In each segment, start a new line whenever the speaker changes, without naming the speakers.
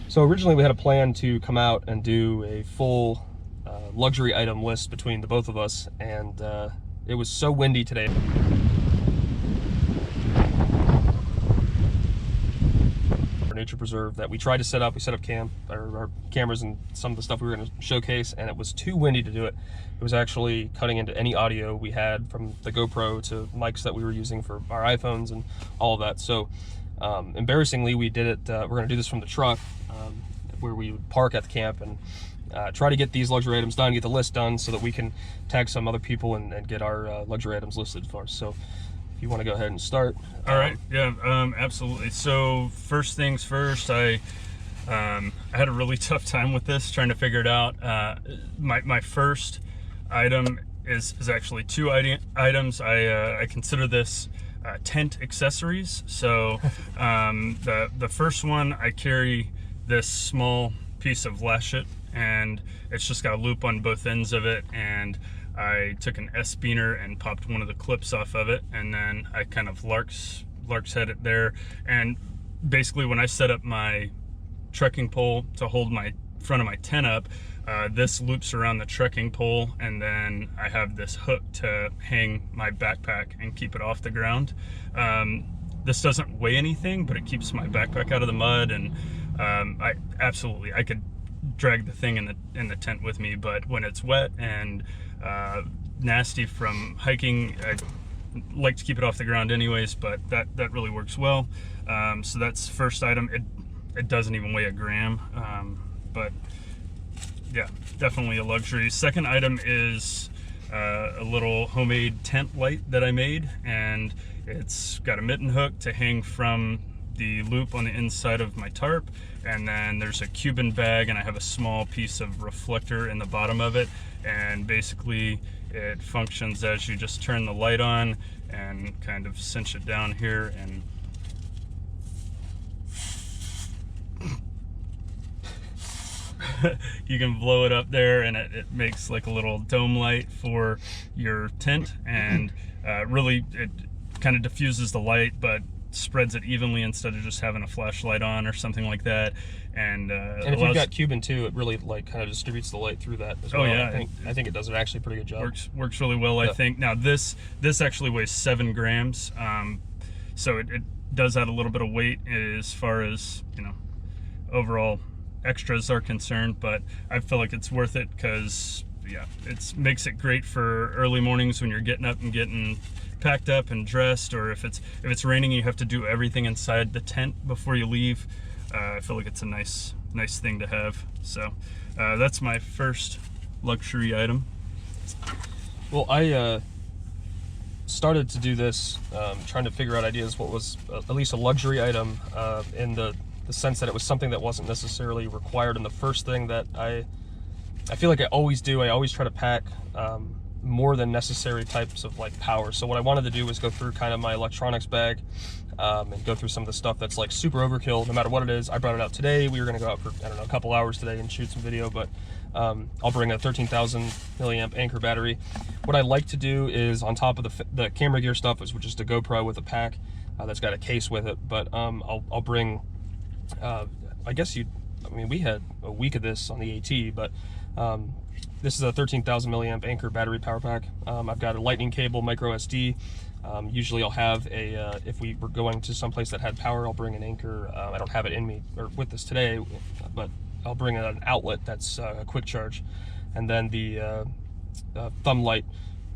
So originally we had a plan to come out and do a full luxury item list between the both of us, and it was so windy today. Nature preserve that we tried to set up. We set up our cameras and some of the stuff we were going to showcase, and it was too windy to do it. It was actually cutting into any audio we had from the GoPro to mics that we were using for our iPhones and all of that. So embarrassingly, we did it. We're going to do this from the truck, where we would park at the camp and try to get these luxury items done, get the list done, so that we can tag some other people and get our luxury items listed for us. So if you want to go ahead and start.
All right, yeah, absolutely. So first things first, I had a really tough time with this, trying to figure it out. My first item is actually two items. I consider this tent accessories. So the first one, I carry this small piece of latchet, and it's just got a loop on both ends of it, and I took an S-beaner and popped one of the clips off of it, and then I kind of lark's head it there. And basically when I set up my trekking pole to hold my front of my tent up, this loops around the trekking pole, and then I have this hook to hang my backpack and keep it off the ground. This doesn't weigh anything, but it keeps my backpack out of the mud, and I could drag the thing in the tent with me, but when it's wet and nasty from hiking, I like to keep it off the ground anyways, but that really works well. So that's first item. It doesn't even weigh a gram, but yeah, definitely a luxury. Second item is a little homemade tent light that I made, and it's got a mitten hook to hang from the loop on the inside of my tarp, and then there's a Cuban bag, and I have a small piece of reflector in the bottom of it, and basically it functions as you just turn the light on and kind of cinch it down here, and you can blow it up there, and it makes like a little dome light for your tent, and really it kind of diffuses the light but spreads it evenly instead of just having a flashlight on or something like that. And
if you've got Cuban too, it really like kind of distributes the light through that as well.
Oh yeah,
I think it does actually a pretty good job.
Works really well, yeah. I think. Now this actually weighs 7 grams, so it does add a little bit of weight as far as, you know, overall extras are concerned, but I feel like it's worth it because, yeah, it makes it great for early mornings when you're getting up and getting packed up and dressed, or if it's raining, you have to do everything inside the tent before you leave. I feel like it's a nice thing to have. So that's my first luxury item.
Well, I started to do this trying to figure out ideas what was at least a luxury item, in the sense that it was something that wasn't necessarily required. And the first thing that I feel like I always do, I always try to pack more than necessary types of like power. So what I wanted to do was go through kind of my electronics bag, and go through some of the stuff that's like super overkill no matter what it is. I brought it out today. We were going to go out for, I don't know, a couple hours today and shoot some video, but I'll bring a 13,000 milliamp Anker battery. What I like to do is, on top of the camera gear stuff, which is just a GoPro with a pack that's got a case with it, but I'll bring I guess we had a week of this on the AT, but this is a 13,000 milliamp Anker battery power pack. I've got a lightning cable, micro SD. Usually I'll have a, if we were going to someplace that had power, I'll bring an Anker. I don't have it in me or with us today, but I'll bring an outlet that's a quick charge. And then the thumb light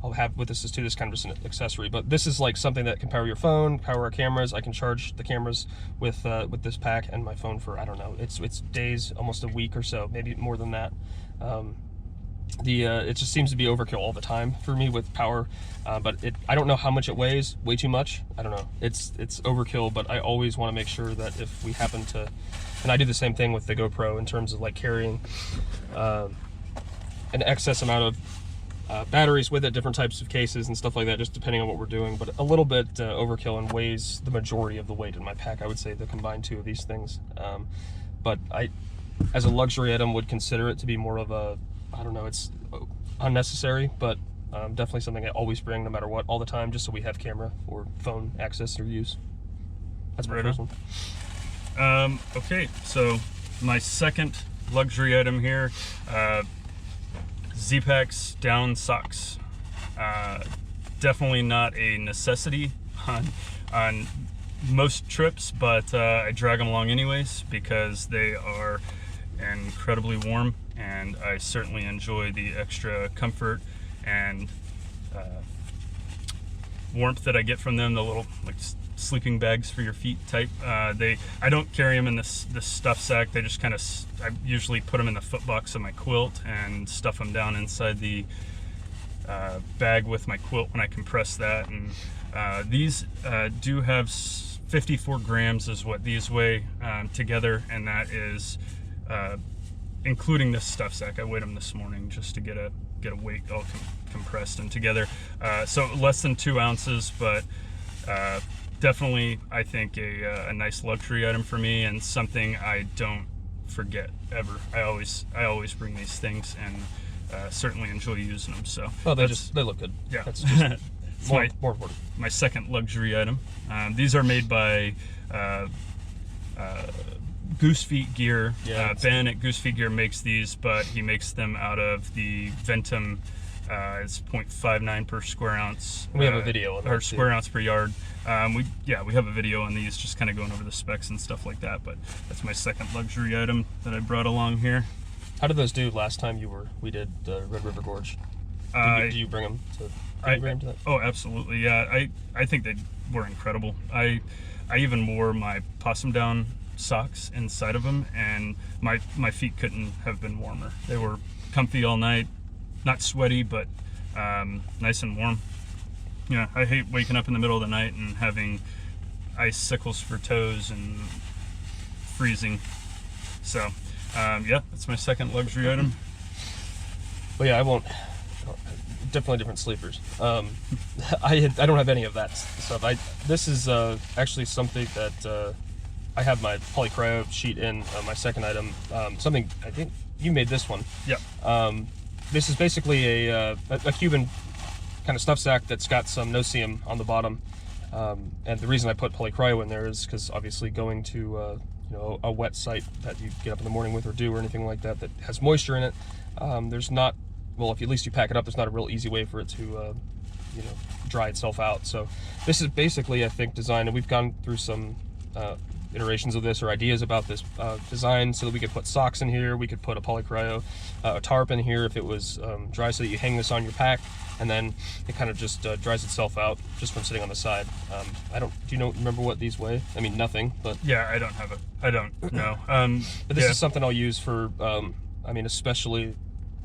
I'll have with us too. This kind of just an accessory, but this is like something that can power your phone, power our cameras. I can charge the cameras with this pack and my phone for, I don't know, it's days, almost a week or so, maybe more than that. It just seems to be overkill all the time for me with power, but I don't know how much it weighs. Way too much, I don't know. It's overkill, but I always want to make sure that if we happen to, and I do the same thing with the GoPro in terms of like carrying an excess amount of batteries with it, different types of cases and stuff like that, just depending on what we're doing, but a little bit overkill and weighs the majority of the weight in my pack, I would say, the combined two of these things. But I, as a luxury item, would consider it to be more of a, I don't know, it's unnecessary, but definitely something I always bring no matter what, all the time, just so we have camera or phone access or use. That's my first one.
Okay, so my second luxury item here, Z-Packs down socks. Definitely not a necessity on most trips, but I drag them along anyways because they are incredibly warm, and I certainly enjoy the extra comfort and warmth that I get from them. The little like sleeping bags for your feet type. I don't carry them in this stuff sack. They just kind of, I usually put them in the foot box of my quilt and stuff them down inside the bag with my quilt when I compress that. And these do have 54 grams is what these weigh together, and that is including this stuff sack. I weighed them this morning just to get a weight all compressed and together. So less than 2 ounces, but definitely I think a nice luxury item for me, and something I don't forget ever. I always bring these things, and certainly enjoy using them. So
they look good.
Yeah,
that's just more important.
My second luxury item. These are made by Goose Feet Gear.
Yeah,
Ben at Goose Feet Gear makes these, but he makes them out of the Ventum. It's 0.59 per square ounce.
We have a video on that,
or square ounce per yard. We have a video on these, just kind of going over the specs and stuff like that. But that's my second luxury item that I brought along here.
How did those do last time we did the Red River Gorge? Do you bring them to? Bring them to that?
Oh, absolutely. Yeah, I think they were incredible. I even wore my possum down socks inside of them, and my feet couldn't have been warmer. They were comfy all night, not sweaty, but nice and warm. Yeah, I hate waking up in the middle of the night and having icicles for toes and freezing. So yeah, that's my second luxury item.
Well, yeah, I won't. Definitely different sleepers. I don't have any of that stuff. This is actually something that I have my polycryo sheet in my second item. Something I think you made this one.
Yeah.
This is basically a Cuban kind of stuff sack that's got some no-seam on the bottom. And the reason I put polycryo in there is because obviously going to a wet site that you get up in the morning with, or dew or anything like that has moisture in it, there's not, well, if at least you pack it up, there's not a real easy way for it to dry itself out. So this is basically, I think, designed, and we've gone through some iterations of this, or ideas about this design, so that we could put socks in here, we could put a polycryo a tarp in here if it was dry, so that you hang this on your pack, and then it kind of just dries itself out just from sitting on the side. Do you remember what these weigh? I mean, nothing, but
yeah, I don't know.
But this is something I'll use for especially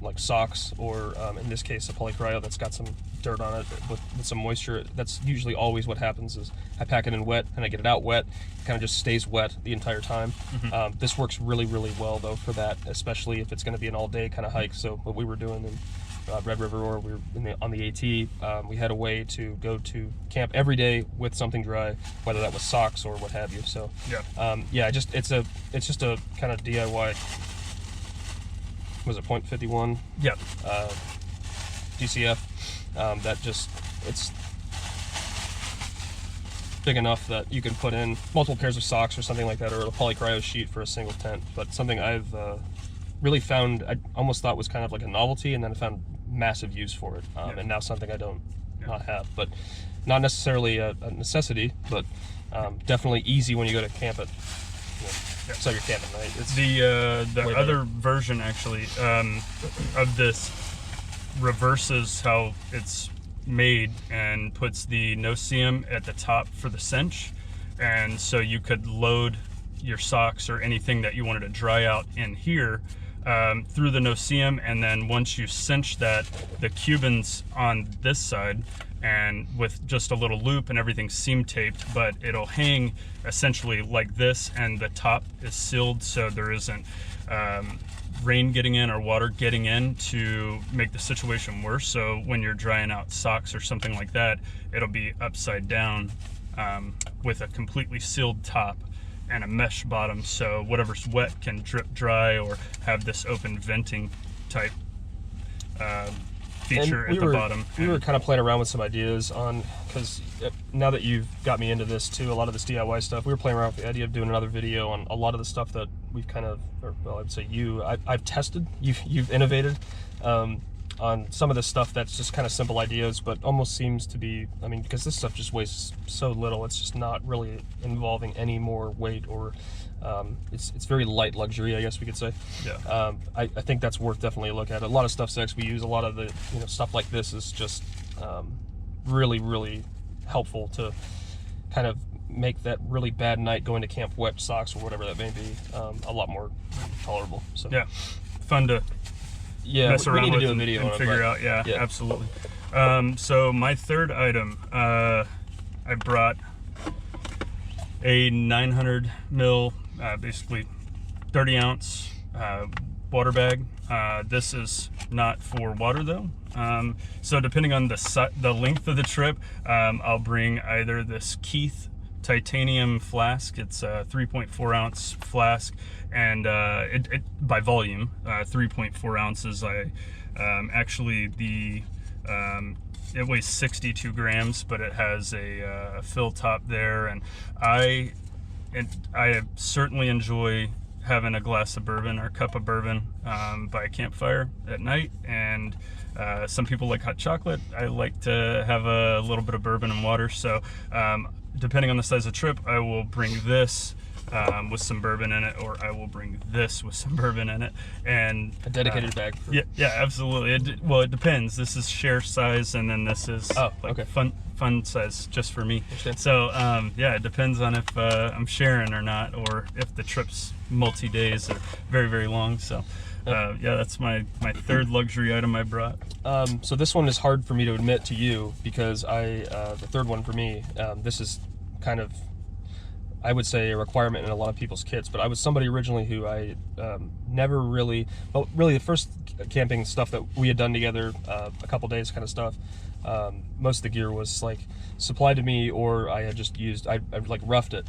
like socks, or in this case a polycryo that's got some dirt on it with some moisture. That's usually always what happens, is I pack it in wet and I get it out wet. It kind of just stays wet the entire time. Mm-hmm. This works really, really well though for that, especially if it's going to be an all-day kind of hike. So what we were doing in Red River, or we were on the AT, we had a way to go to camp every day with something dry, whether that was socks or what have you. So it's just a kind of DIY. Was it 0.51?
Yep.
DCF. It's big enough that you can put in multiple pairs of socks or something like that, or a polycryo sheet for a single tent. But something I've really found, I almost thought was kind of like a novelty, and then I found massive use for it. And now something I don't not have, but not necessarily a necessity, but definitely easy when you go to camp it. So you're camping, right? It's
the other version actually of this reverses how it's made and puts the no-seam at the top for the cinch, and so you could load your socks or anything that you wanted to dry out in here through the no-seam, and then once you cinch that, the Cubans on this side, and with just a little loop and everything seam taped, but it'll hang essentially like this, and the top is sealed so there isn't rain getting in or water getting in to make the situation worse. So when you're drying out socks or something like that, it'll be upside down with a completely sealed top and a mesh bottom, so whatever's wet can drip dry or have this open venting type feature at the bottom.
We were kind of playing around with some ideas on, because now that you've got me into this too, a lot of this DIY stuff, we were playing around with the idea of doing another video on a lot of the stuff that we've kind of, or, well, I'd say I've tested, you've innovated on some of this stuff that's just kind of simple ideas, but almost seems to be, I mean, because this stuff just weighs so little, it's just not really involving any more weight, or it's very light luxury, I guess we could say.
Yeah.
I think that's worth definitely a look at. A lot of stuff Sex we use, a lot of the stuff like this is just really, really helpful to kind of make that really bad night going to camp wet socks or whatever that may be a lot more tolerable. So
yeah, fun to mess around
we need
with
to do a video
and
on it,
figure out. Yeah, absolutely. So my third item, I brought a 900 mil, basically 30 ounce water bag. This is not for water though. So depending on the length of the trip, I'll bring either this Keith titanium flask. It's a 3.4 ounce flask, and it by volume, 3.4 ounces. Actually it weighs 62 grams, but it has a fill top there, and I certainly enjoy having a glass of bourbon or cup of bourbon by a campfire at night. And some people like hot chocolate. I like to have a little bit of bourbon and water. So depending on the size of the trip, I will bring this with some bourbon in it, or I will bring this with some bourbon in it, and
a dedicated bag.
Yeah, absolutely. It depends. This is share size, and then this is fun size just for me. So yeah, it depends on if I'm sharing or not, or if the trip's multi-days or very, very long. So yeah, that's my third luxury item I brought.
So this one is hard for me to admit to you, because the third one for me, this is kind of, I would say, a requirement in a lot of people's kits, but I was somebody originally who I never really, well, really the first camping stuff that we had done together, a couple days kind of stuff, most of the gear was like supplied to me, or I had just used, I like roughed it.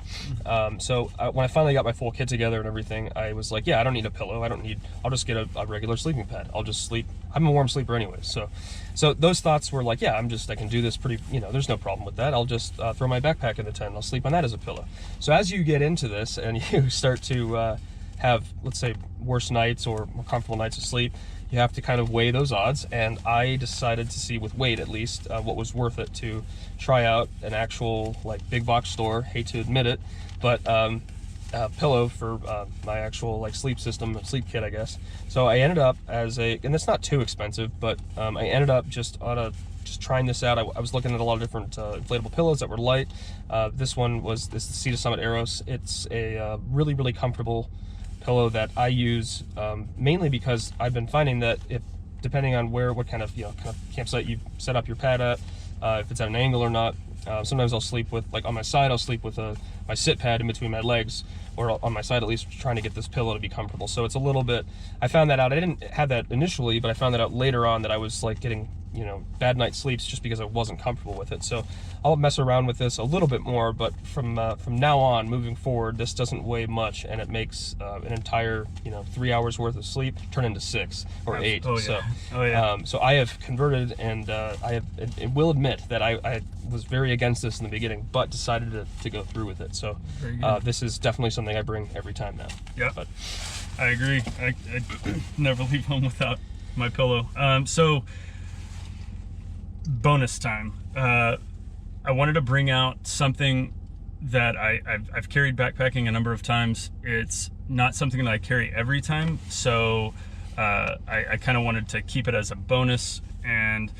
So when I finally got my full kit together and everything, I was like, yeah, I don't need a pillow. I'll just get a regular sleeping pad. I'll just sleep. I'm a warm sleeper anyway. So those thoughts were like, yeah, I can do this pretty, there's no problem with that. I'll just throw my backpack in the tent and I'll sleep on that as a pillow. So as you get into this and you start to have, let's say, worse nights or more comfortable nights of sleep, you have to kind of weigh those odds, and I decided to see, with weight at least, what was worth it to try out an actual big box store, hate to admit it, but pillow for my actual sleep system, sleep kit, I guess. So I ended up and it's not too expensive, but I ended up just trying this out. I was looking at a lot of different inflatable pillows that were light. This is the Sea to Summit Eros. It's a really, really comfortable pillow that I use mainly because I've been finding that depending on what kind of campsite you set up your pad at, if it's at an angle or not, sometimes I'll sleep with, on my side, I'll sleep with my sit pad in between my legs, or on my side at least, trying to get this pillow to be comfortable. So it's a little bit, I found that out. I didn't have that initially, but I found that out later on, that I was getting bad night sleeps just because I wasn't comfortable with it. So I'll mess around with this a little bit more, but from now on, moving forward, this doesn't weigh much, and it makes an entire 3 hours worth of sleep turn into 6 or 8.
Oh, yeah.
So I have converted, and I will admit that I was very against this in the beginning, but decided to go through with it. So this is definitely something I bring every time now.
Yeah, but I agree. I never leave home without my pillow. So bonus time. I wanted to bring out something that I've carried backpacking a number of times. It's not something that I carry every time, so I kind of wanted to keep it as a bonus and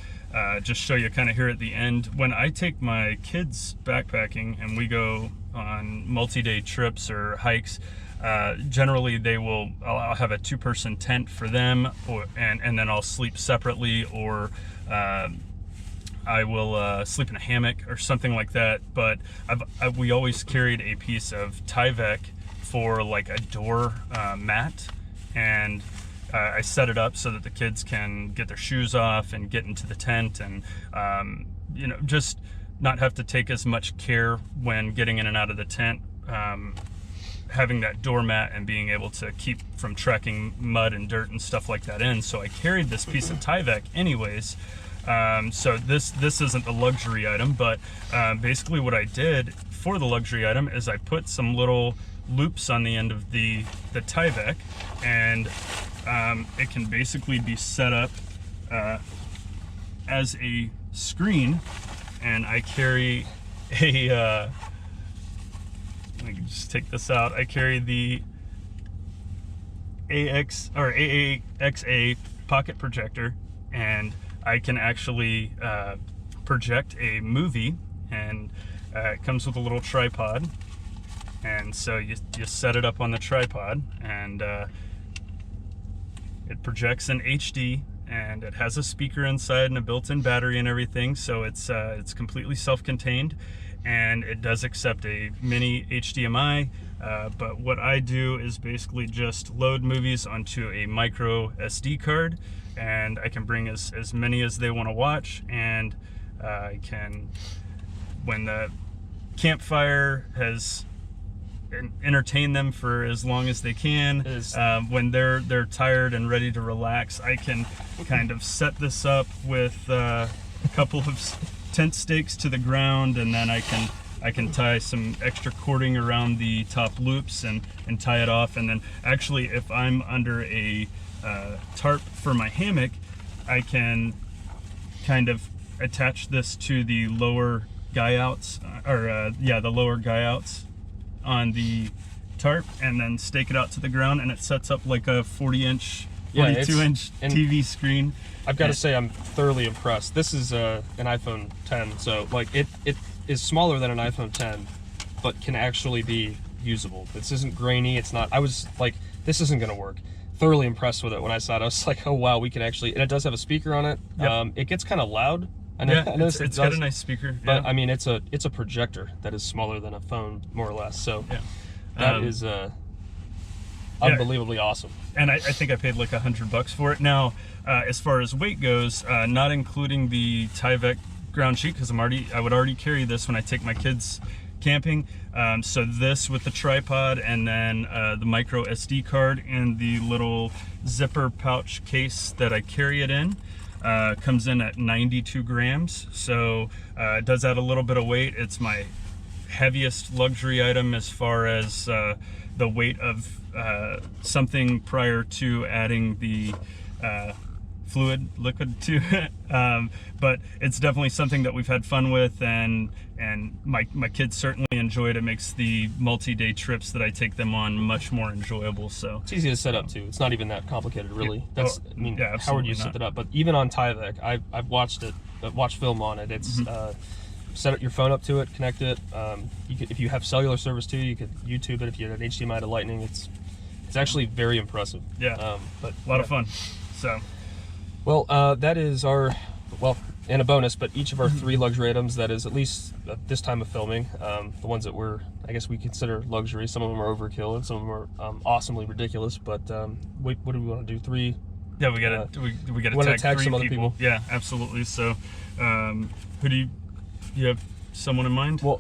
just show you kind of here at the end. When I take my kids backpacking and we go on multi-day trips or hikes, generally I'll have a 2-person tent for them, and then I'll sleep separately, or I will sleep in a hammock or something like that. But we always carried a piece of Tyvek for a door mat, and I set it up so that the kids can get their shoes off and get into the tent, and just not have to take as much care when getting in and out of the tent. having that doormat and being able to keep from trekking mud and dirt and stuff like that in. So I carried this piece of Tyvek anyways. So this isn't a luxury item, but basically what I did for the luxury item is I put some little loops on the end of the Tyvek, and it can basically be set up as a screen, and I carry a let me just take this out. I carry the AAXA pocket projector, and I can actually project a movie, and it comes with a little tripod, and so you set it up on the tripod, and it projects in HD, and it has a speaker inside and a built-in battery and everything, so it's completely self-contained, and it does accept a mini HDMI, but what I do is basically just load movies onto a micro SD card, and I can bring as many as they want to watch, and I can, when the campfire has entertain them for as long as they can. When they're tired and ready to relax, I can kind of set this up with a couple of tent stakes to the ground, and then I can tie some extra cording around the top loops and tie it off. And then actually, if I'm under a tarp for my hammock, I can kind of attach this to the lower guy outs, the lower guy outs on the tarp, and then stake it out to the ground, and it sets up like a 42-inch TV screen.
I've got to say, I'm thoroughly impressed. This is an iPhone 10, so like it is smaller than an iPhone 10, but can actually be usable. This isn't grainy. It's not. I was like, this isn't going to work. Thoroughly impressed with it when I saw it. I was like, oh wow, we can actually. And it does have a speaker on it. Yep. It gets kind of loud. I noticed
it's got a nice speaker,
but I mean, it's a projector that is smaller than a phone, more or less. So that is unbelievably awesome.
And I think I paid like $100 for it. Now, as far as weight goes, not including the Tyvek ground sheet, because I would already carry this when I take my kids camping. So this with the tripod, and then the micro SD card and the little zipper pouch case that I carry it in. Comes in at 92 grams, so it does add a little bit of weight. It's my heaviest luxury item as far as the weight of something prior to adding the liquid to it. But it's definitely something that we've had fun with, and my kids certainly enjoy it. It makes the multi-day trips that I take them on much more enjoyable. So
it's easy to set up too. It's not even that complicated, really. How would you set it up? But even on Tyvek, I've watched film on it. It's set up your phone up to it, connect it. If you have cellular service too, you could YouTube it. If you have an HDMI to Lightning, it's actually very impressive.
Yeah, but a lot of fun. So.
Well, that is and a bonus, but each of our 3 luxury items, that is at least at this time of filming, the ones that I guess we consider luxury. Some of them are overkill, and some of them are awesomely ridiculous. But what do we want to do? 3?
Yeah, we gotta tag 3
some other people.
Yeah, absolutely. So, who do you have? Someone in mind?
Well,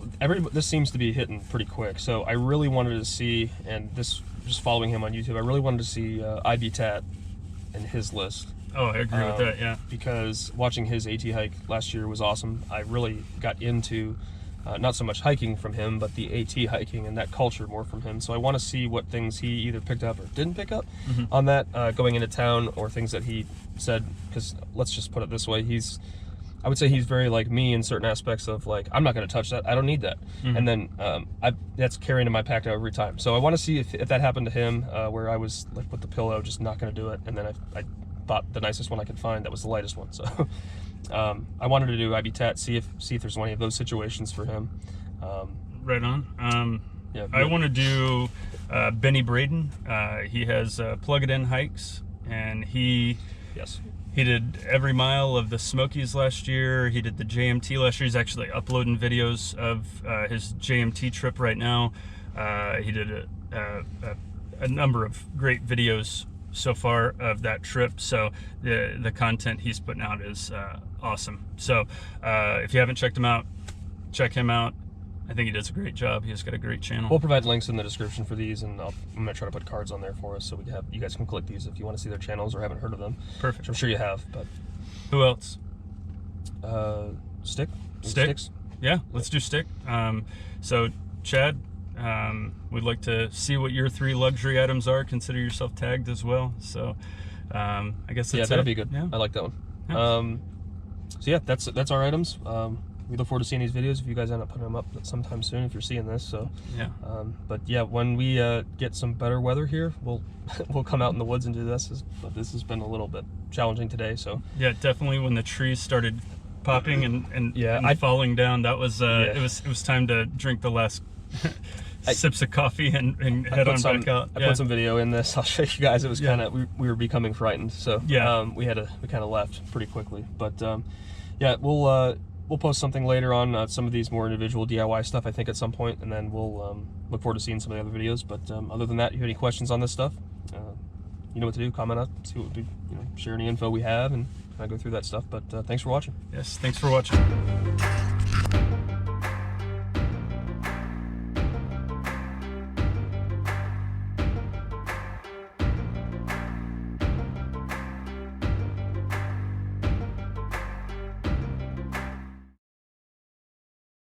this seems to be hitting pretty quick. So I really wanted to see, and this just following him on YouTube, I really wanted to see IBTat and his list.
Oh, I agree with that, yeah.
Because watching his AT hike last year was awesome. I really got into not so much hiking from him, but the AT hiking and that culture more from him. So I want to see what things he either picked up or didn't pick up on that going into town, or things that he said, because let's just put it this way, I would say he's very like me in certain aspects of like, I'm not going to touch that. I don't need that. And then that's carrying in my pack now every time. So I want to see if that happened to him, where I was like with the pillow, just not going to do it. And then I bought the nicest one I could find that was the lightest one. So I wanted to do IBTat, see if there's any of those situations for him.
Right on. I want to do Benny Braden. He has Plug It In hikes, and he did every mile of the Smokies last year. He did the JMT last year. He's actually uploading videos of his JMT trip right now. He did a number of great videos so far of that trip, so the content he's putting out is awesome. So if you haven't checked him out, check him out. I think he does a great job. He's got a great channel.
We'll provide links in the description for these, and I'm gonna try to put cards on there for us, so you guys can click these if you want to see their channels or haven't heard of them.
Perfect.
Which I'm sure you have, but
who else?
Sticks.
Yeah, let's do stick. So Chad, we'd like to see what your 3 luxury items are. Consider yourself tagged as well. So I guess that's
that'd be good.
Yeah.
I like that one.
Yeah.
So yeah, that's our items. We look forward to seeing these videos if you guys end up putting them up sometime soon if you're seeing this. So
yeah.
But yeah, when we get some better weather here, we'll we'll come out in the woods and do this. But this has been a little bit challenging today. So
yeah, definitely when the trees started popping and falling down, that was it was time to drink the last sips of coffee and head on back out.
I put some video in this. I'll show you guys. It was kind of we were becoming frightened, so we kind of left pretty quickly. But yeah, we'll post something later on some of these more individual DIY stuff, I think, at some point, and then we'll look forward to seeing some of the other videos. But other than that, if you have any questions on this stuff, you know what to do. Comment up, see what we share any info we have, and kind of go through that stuff. But thanks for watching.
Yes, thanks for watching.